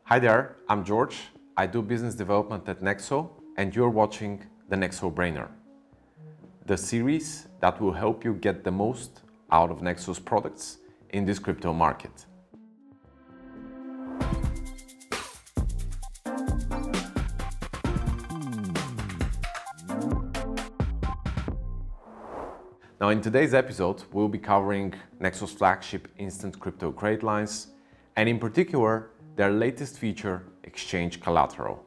Hi there, I'm George. I do business development at Nexo, and you're watching the Nexo Brainer, the series that will help you get the most out of Nexo's products in this crypto market. Now, in today's episode, we'll be covering Nexo's flagship instant crypto credit lines, and in particular, their latest feature, Exchange Collateral.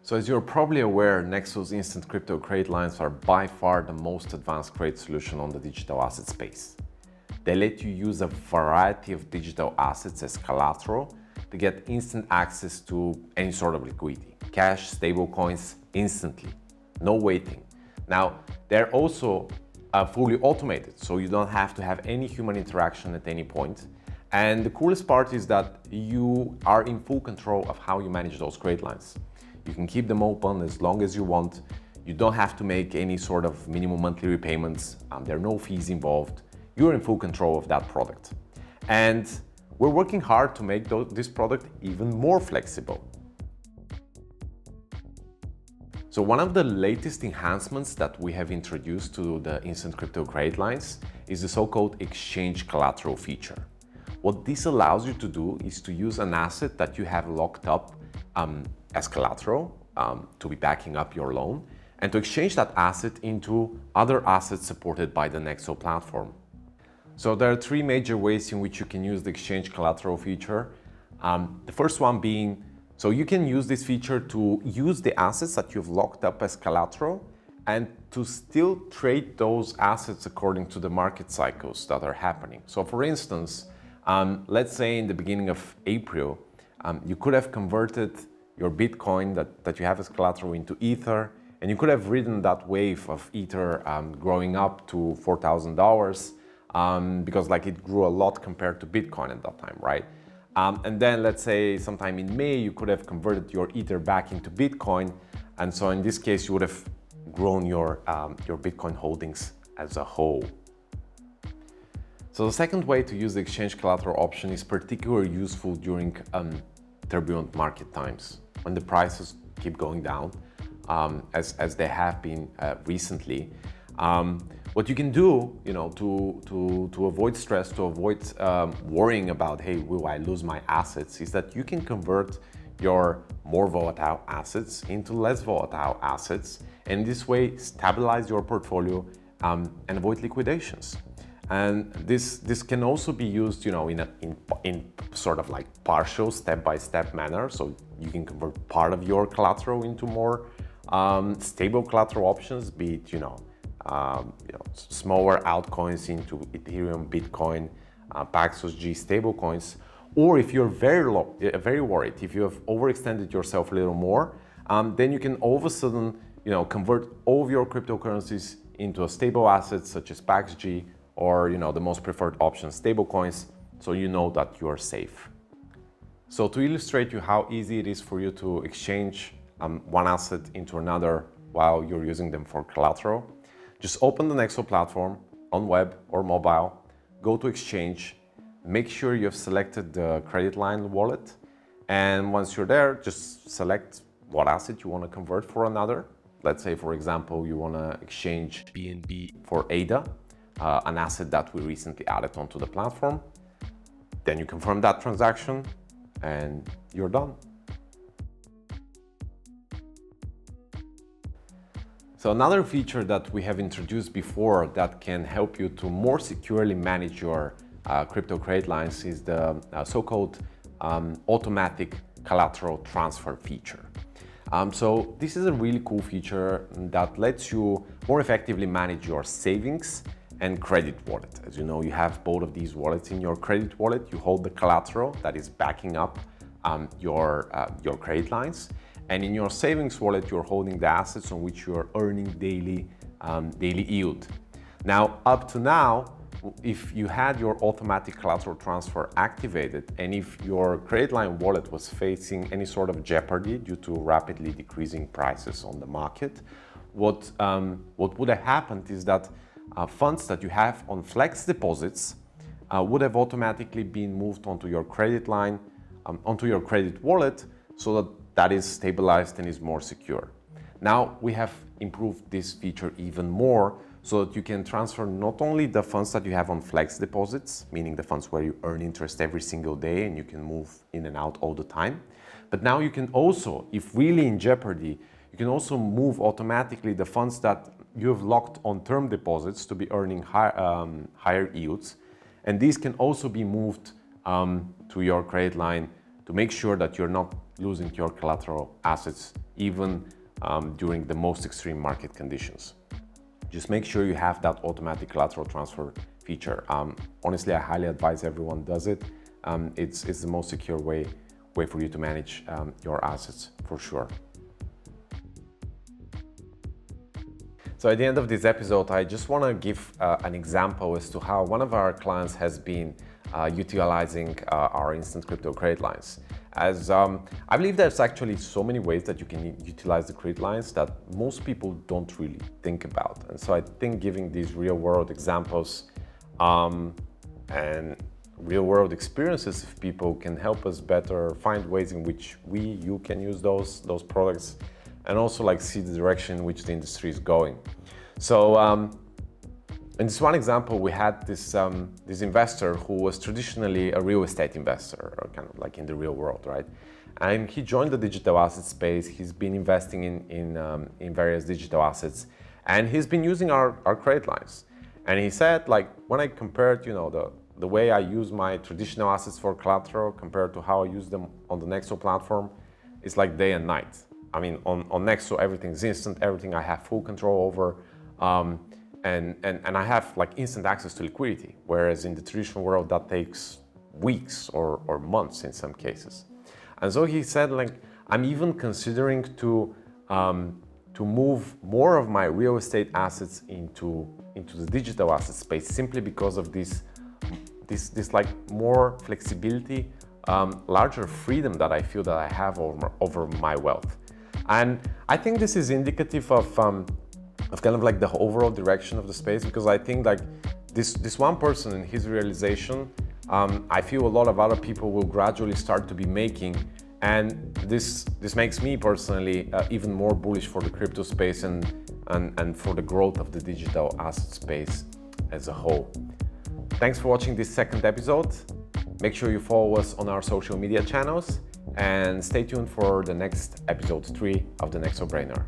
So as you're probably aware, Nexo's instant crypto credit lines are by far the most advanced credit solution on the digital asset space. They let you use a variety of digital assets as collateral to get instant access to any sort of liquidity, cash, stablecoins, instantly, no waiting. Now, they're also fully automated, so you don't have to have any human interaction at any point. And the coolest part is that you are in full control of how you manage those credit lines. You can keep them open as long as you want. You don't have to make any sort of minimum monthly repayments. There are no fees involved. You're in full control of that product. And we're working hard to make this product even more flexible. So one of the latest enhancements that we have introduced to the instant crypto credit lines is the so-called Exchange Collateral feature. What this allows you to do is to use an asset that you have locked up as collateral to be backing up your loan, and to exchange that asset into other assets supported by the Nexo platform. So there are three major ways in which you can use the Exchange Collateral feature. The first one being, so you can use this feature to use the assets that you've locked up as collateral and to still trade those assets according to the market cycles that are happening. So for instance, let's say in the beginning of April, you could have converted your Bitcoin that you have as collateral into Ether, and you could have ridden that wave of Ether growing up to $4,000 because it grew a lot compared to Bitcoin at that time, right? And then let's say sometime in May, you could have converted your Ether back into Bitcoin. And so in this case, you would have grown your Bitcoin holdings as a whole. So the second way to use the Exchange Collateral option is particularly useful during turbulent market times, when the prices keep going down, as they have been recently. What you can do, to avoid stress, to avoid worrying about, hey, will I lose my assets, is that you can convert your more volatile assets into less volatile assets, and this way stabilize your portfolio and avoid liquidations. And this can also be used, in sort of like partial step-by-step manner. So you can convert part of your collateral into more stable collateral options, be it, smaller altcoins into Ethereum, Bitcoin, Paxos G stablecoins. Or if you're very worried, if you have overextended yourself a little more, then you can all of a sudden, convert all of your cryptocurrencies into a stable asset such as Paxos G, or the most preferred option, stablecoins, so you know that you are safe. So to illustrate you how easy it is for you to exchange one asset into another while you're using them for collateral, just open the Nexo platform on web or mobile, go to Exchange, make sure you have selected the credit line wallet, and once you're there, just select what asset you want to convert for another. Let's say, for example, you want to exchange BNB for ADA, an asset that we recently added onto the platform. Then you confirm that transaction and you're done. So another feature that we have introduced before that can help you to more securely manage your crypto credit lines is the so-called automatic collateral transfer feature. So this is a really cool feature that lets you more effectively manage your savings and credit wallet. As you know, you have both of these wallets. In your credit wallet, you hold the collateral that is backing up your credit lines. And in your savings wallet, you're holding the assets on which you're earning daily yield. Now, up to now, if you had your automatic collateral transfer activated, and if your credit line wallet was facing any sort of jeopardy due to rapidly decreasing prices on the market, what would have happened is that funds that you have on flex deposits would have automatically been moved onto your credit line, onto your credit wallet, so that that is stabilized and is more secure. Now we have improved this feature even more, so that you can transfer not only the funds that you have on flex deposits, meaning the funds where you earn interest every single day and you can move in and out all the time, but now you can also, if really in jeopardy, you can also move automatically the funds that you have locked on term deposits to be earning higher yields. And these can also be moved to your credit line to make sure that you're not losing your collateral assets even during the most extreme market conditions. Just make sure you have that automatic collateral transfer feature. Honestly, I highly advise everyone does it. It's the most secure way for you to manage your assets for sure. So at the end of this episode, I just want to give an example as to how one of our clients has been utilizing our instant crypto credit lines. As I believe there's actually so many ways that you can utilize the credit lines that most people don't really think about. And so I think giving these real world examples and real world experiences of people can help us better find ways in which you can use those products, and also like see the direction in which the industry is going. So in this one example, we had this investor who was traditionally a real estate investor, or kind of like in the real world, right? And he joined the digital asset space. He's been investing in various digital assets, and he's been using our credit lines. And he said, like, when I compared, the way I use my traditional assets for collateral compared to how I use them on the Nexo platform, it's like day and night. I mean, on Nexo, everything's instant, everything I have full control over. And I have like instant access to liquidity, whereas in the traditional world that takes weeks or months in some cases. And so he said, like, I'm even considering to move more of my real estate assets into the digital asset space, simply because of this like more flexibility, larger freedom that I feel that I have over my wealth. And I think this is indicative of kind of like the overall direction of the space, because I think like this one person and his realization, I feel a lot of other people will gradually start to be making, and this makes me personally even more bullish for the crypto space and for the growth of the digital asset space as a whole. Thanks for watching this second episode. Make sure you follow us on our social media channels and stay tuned for the next episode 3 of the Nexo Brainer.